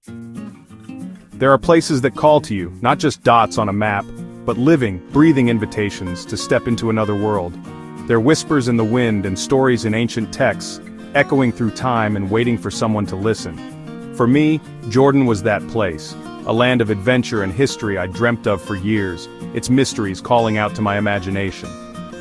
There are places that call to you, not just dots on a map, but living, breathing invitations to step into another world. They're whispers in the wind and stories in ancient texts, echoing through time and waiting for someone to listen. For me, Jordan was that place, a land of adventure and history I dreamt of for years, its mysteries calling out to my imagination.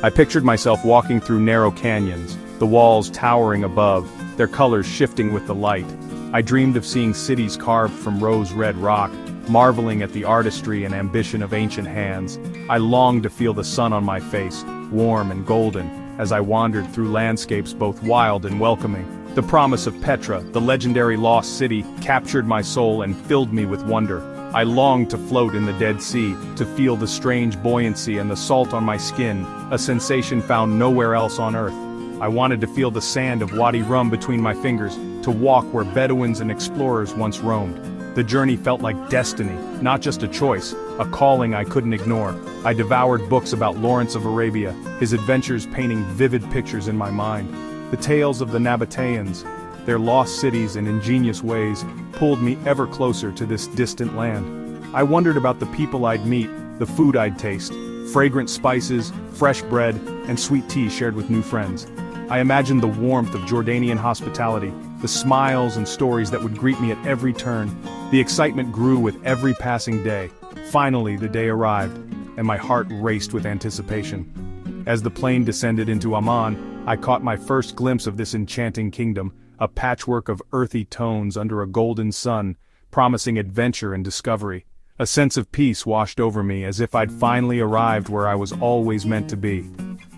I pictured myself walking through narrow canyons, the walls towering above, their colors shifting with the light. I dreamed of seeing cities carved from rose-red rock, marveling at the artistry and ambition of ancient hands. I longed to feel the sun on my face, warm and golden, as I wandered through landscapes both wild and welcoming. The promise of Petra, the legendary lost city, captured my soul and filled me with wonder. I longed to float in the Dead Sea, to feel the strange buoyancy and the salt on my skin, a sensation found nowhere else on earth. I wanted to feel the sand of Wadi Rum between my fingers, to walk where Bedouins and explorers once roamed. The journey felt like destiny, not just a choice, a calling I couldn't ignore. I devoured books about Lawrence of Arabia, his adventures painting vivid pictures in my mind. The tales of the Nabateans, their lost cities and ingenious ways, pulled me ever closer to this distant land. I wondered about the people I'd meet, the food I'd taste, fragrant spices, fresh bread, and sweet tea shared with new friends. I imagined the warmth of Jordanian hospitality, the smiles and stories that would greet me at every turn. The excitement grew with every passing day. Finally, the day arrived, and my heart raced with anticipation. As the plane descended into Amman, I caught my first glimpse of this enchanting kingdom, a patchwork of earthy tones under a golden sun, promising adventure and discovery. A sense of peace washed over me as if I'd finally arrived where I was always meant to be.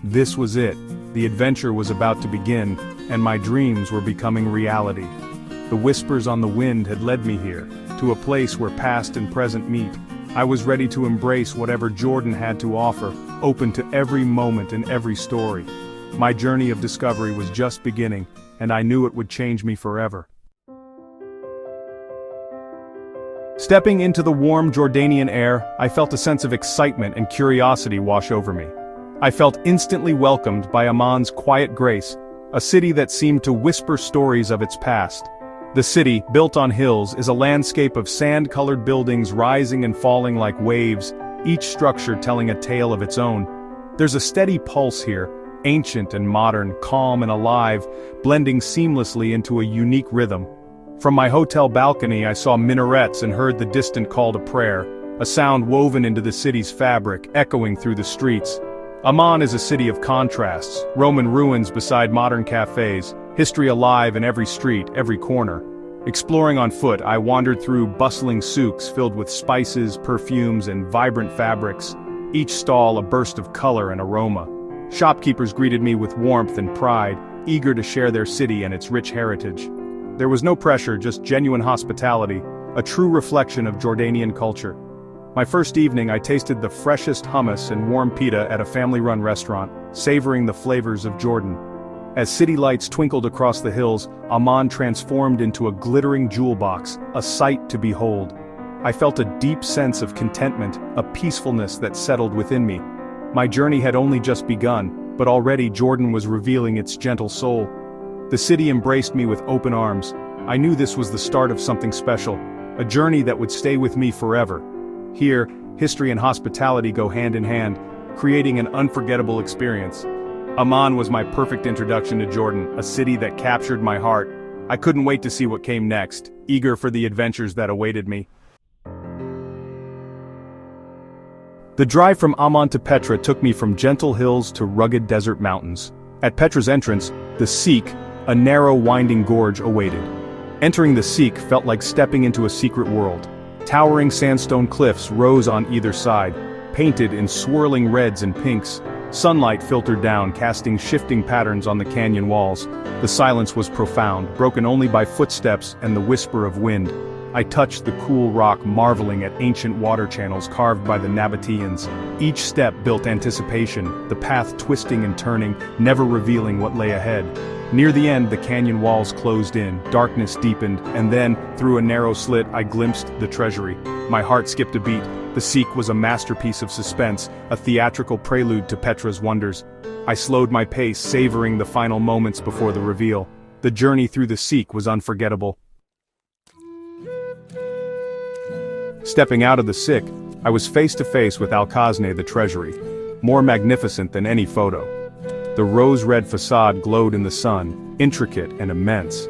This was it. The adventure was about to begin, and my dreams were becoming reality. The whispers on the wind had led me here, to a place where past and present meet. I was ready to embrace whatever Jordan had to offer, open to every moment and every story. My journey of discovery was just beginning, and I knew it would change me forever. Stepping into the warm Jordanian air, I felt a sense of excitement and curiosity wash over me. I felt instantly welcomed by Amman's quiet grace, a city that seemed to whisper stories of its past. The city, built on hills, is a landscape of sand-colored buildings rising and falling like waves, each structure telling a tale of its own. There's a steady pulse here, ancient and modern, calm and alive, blending seamlessly into a unique rhythm. From my hotel balcony I saw minarets and heard the distant call to prayer, a sound woven into the city's fabric, echoing through the streets. Amman is a city of contrasts, Roman ruins beside modern cafes, history alive in every street, every corner. Exploring on foot, I wandered through bustling souks filled with spices, perfumes, and vibrant fabrics, each stall a burst of color and aroma. Shopkeepers greeted me with warmth and pride, eager to share their city and its rich heritage. There was no pressure, just genuine hospitality, a true reflection of Jordanian culture. My first evening I tasted the freshest hummus and warm pita at a family-run restaurant, savoring the flavors of Jordan. As city lights twinkled across the hills, Amman transformed into a glittering jewel box, a sight to behold. I felt a deep sense of contentment, a peacefulness that settled within me. My journey had only just begun, but already Jordan was revealing its gentle soul. The city embraced me with open arms. I knew this was the start of something special, a journey that would stay with me forever. Here, history and hospitality go hand in hand, creating an unforgettable experience. Amman was my perfect introduction to Jordan, a city that captured my heart. I couldn't wait to see what came next, eager for the adventures that awaited me. The drive from Amman to Petra took me from gentle hills to rugged desert mountains. At Petra's entrance, the Seek, a narrow winding gorge awaited. Entering the Seek felt like stepping into a secret world. Towering sandstone cliffs rose on either side, painted in swirling reds and pinks. Sunlight filtered down, casting shifting patterns on the canyon walls. The silence was profound, broken only by footsteps and the whisper of wind. I touched the cool rock, marveling at ancient water channels carved by the Nabateans. Each step built anticipation, the path twisting and turning, never revealing what lay ahead. Near the end, the canyon walls closed in, darkness deepened, and then, through a narrow slit, I glimpsed the treasury. My heart skipped a beat. The Seek was a masterpiece of suspense, a theatrical prelude to Petra's wonders. I slowed my pace, savoring the final moments before the reveal. The journey through the Seek was unforgettable. Stepping out of the sick, I was face to face with Al-Khazne the treasury, more magnificent than any photo. The rose-red facade glowed in the sun, intricate and immense.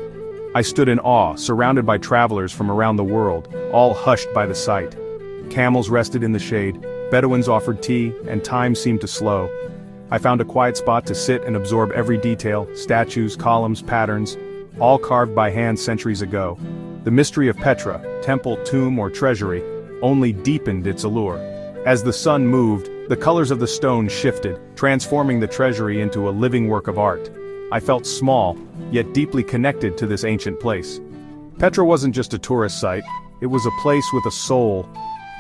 I stood in awe, surrounded by travelers from around the world, all hushed by the sight. Camels rested in the shade, Bedouins offered tea, and time seemed to slow. I found a quiet spot to sit and absorb every detail, statues, columns, patterns, all carved by hand centuries ago. The mystery of Petra, temple, tomb, or treasury, only deepened its allure. As the sun moved, the colors of the stone shifted, transforming the treasury into a living work of art. I felt small, yet deeply connected to this ancient place. Petra wasn't just a tourist site, it was a place with a soul.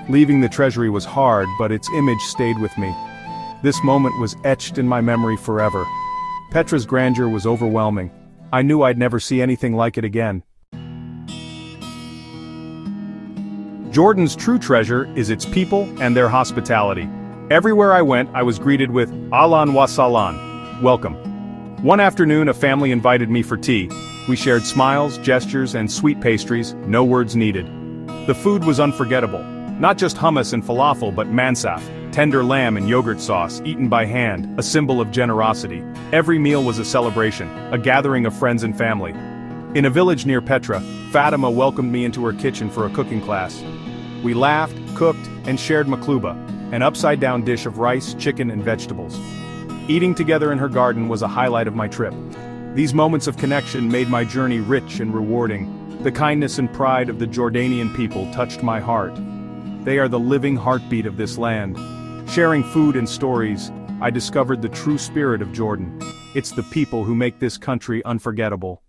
Leaving the treasury was hard, but its image stayed with me. This moment was etched in my memory forever. Petra's grandeur was overwhelming. I knew I'd never see anything like it again. Jordan's true treasure is its people and their hospitality. Everywhere I went, I was greeted with "Ahlan wa sahlan," welcome. One afternoon, a family invited me for tea. We shared smiles, gestures, and sweet pastries, no words needed. The food was unforgettable. Not just hummus and falafel, but mansaf, tender lamb and yogurt sauce, eaten by hand, a symbol of generosity. Every meal was a celebration, a gathering of friends and family. In a village near Petra, Fatima welcomed me into her kitchen for a cooking class. We laughed, cooked, and shared makluba, an upside-down dish of rice, chicken, and vegetables. Eating together in her garden was a highlight of my trip. These moments of connection made my journey rich and rewarding. The kindness and pride of the Jordanian people touched my heart. They are the living heartbeat of this land. Sharing food and stories, I discovered the true spirit of Jordan. It's the people who make this country unforgettable.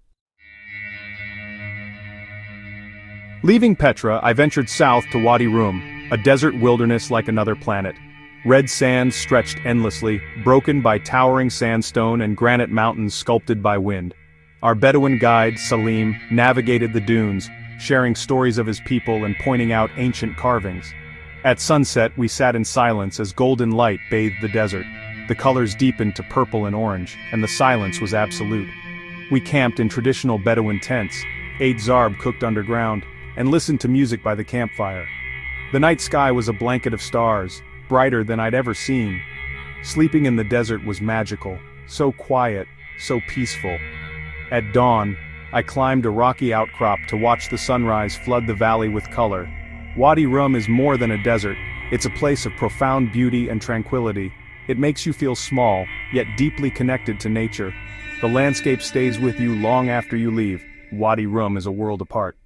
Leaving Petra, I ventured south to Wadi Rum, a desert wilderness like another planet. Red sands stretched endlessly, broken by towering sandstone and granite mountains sculpted by wind. Our Bedouin guide, Salim, navigated the dunes, sharing stories of his people and pointing out ancient carvings. At sunset, we sat in silence as golden light bathed the desert. The colors deepened to purple and orange, and the silence was absolute. We camped in traditional Bedouin tents, ate zarb cooked underground, and listened to music by the campfire. The night sky was a blanket of stars, brighter than I'd ever seen. Sleeping in the desert was magical, so quiet, so peaceful. At dawn, I climbed a rocky outcrop to watch the sunrise flood the valley with color. Wadi Rum is more than a desert, it's a place of profound beauty and tranquility. It makes you feel small, yet deeply connected to nature. The landscape stays with you long after you leave. Wadi Rum is a world apart.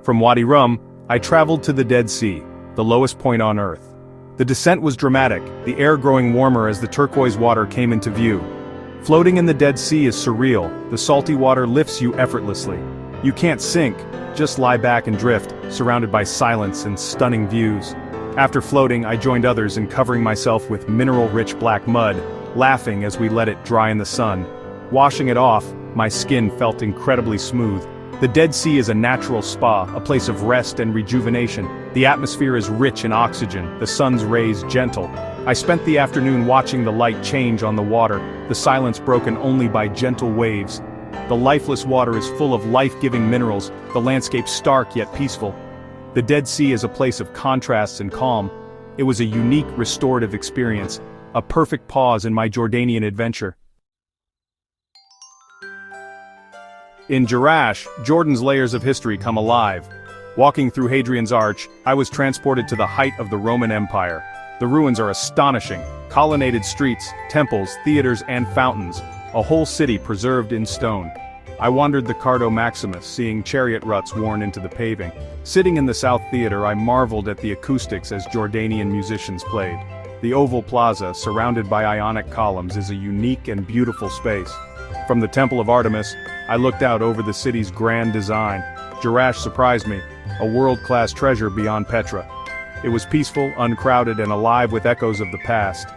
From Wadi Rum, I traveled to the Dead Sea, the lowest point on Earth. The descent was dramatic, the air growing warmer as the turquoise water came into view. Floating in the Dead Sea is surreal, the salty water lifts you effortlessly. You can't sink, just lie back and drift, surrounded by silence and stunning views. After floating, I joined others in covering myself with mineral-rich black mud, laughing as we let it dry in the sun. Washing it off, my skin felt incredibly smooth. The Dead Sea is a natural spa, a place of rest and rejuvenation. The atmosphere is rich in oxygen, the sun's rays gentle. I spent the afternoon watching the light change on the water, the silence broken only by gentle waves. The lifeless water is full of life-giving minerals, the landscape stark yet peaceful. The Dead Sea is a place of contrasts and calm. It was a unique, restorative experience, a perfect pause in my Jordanian adventure. In Jerash, Jordan's layers of history come alive. Walking through Hadrian's Arch, I was transported to the height of the Roman Empire. The ruins are astonishing, colonnaded streets, temples, theaters, and fountains, a whole city preserved in stone. I wandered the Cardo Maximus, seeing chariot ruts worn into the paving. Sitting in the South Theater, I marveled at the acoustics as Jordanian musicians played. The Oval Plaza, surrounded by Ionic columns, is a unique and beautiful space. From the Temple of Artemis, I looked out over the city's grand design. Jerash surprised me, a world-class treasure beyond Petra. It was peaceful, uncrowded, and alive with echoes of the past.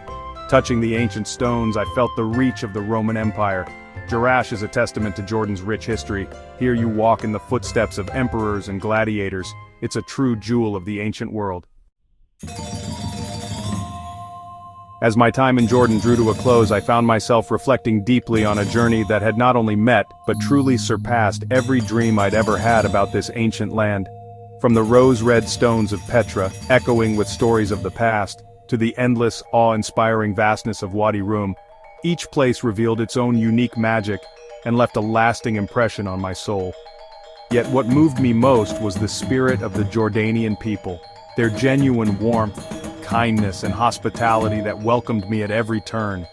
Touching the ancient stones, I felt the reach of the Roman Empire. Jerash is a testament to Jordan's rich history. Here you walk in the footsteps of emperors and gladiators. It's a true jewel of the ancient world. As my time in Jordan drew to a close, I found myself reflecting deeply on a journey that had not only met, but truly surpassed every dream I'd ever had about this ancient land. From the rose-red stones of Petra, echoing with stories of the past, to the endless, awe-inspiring vastness of Wadi Rum, each place revealed its own unique magic and left a lasting impression on my soul. Yet what moved me most was the spirit of the Jordanian people, their genuine warmth, kindness and hospitality that welcomed me at every turn.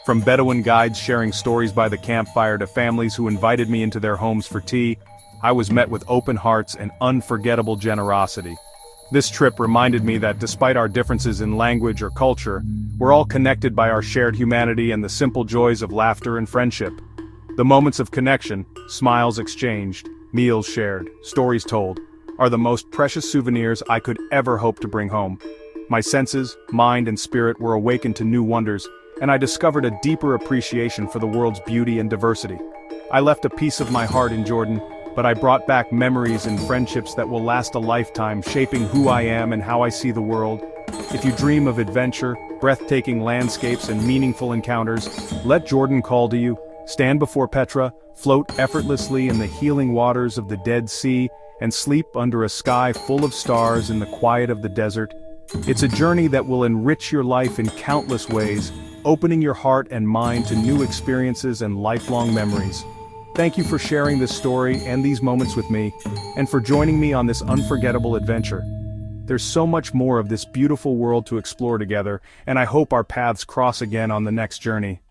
From Bedouin guides sharing stories by the campfire to families who invited me into their homes for tea, I was met with open hearts and unforgettable generosity. This trip reminded me that despite our differences in language or culture, we're all connected by our shared humanity and the simple joys of laughter and friendship. The moments of connection, smiles exchanged, meals shared, stories told, are the most precious souvenirs I could ever hope to bring home. My senses, mind and spirit were awakened to new wonders, and I discovered a deeper appreciation for the world's beauty and diversity. I left a piece of my heart in Jordan, but I brought back memories and friendships that will last a lifetime, shaping who I am and how I see the world. If you dream of adventure, breathtaking landscapes and meaningful encounters, let Jordan call to you. Stand before Petra, float effortlessly in the healing waters of the Dead Sea, and sleep under a sky full of stars in the quiet of the desert. It's a journey that will enrich your life in countless ways, opening your heart and mind to new experiences and lifelong memories. Thank you for sharing this story and these moments with me, and for joining me on this unforgettable adventure. There's so much more of this beautiful world to explore together, and I hope our paths cross again on the next journey.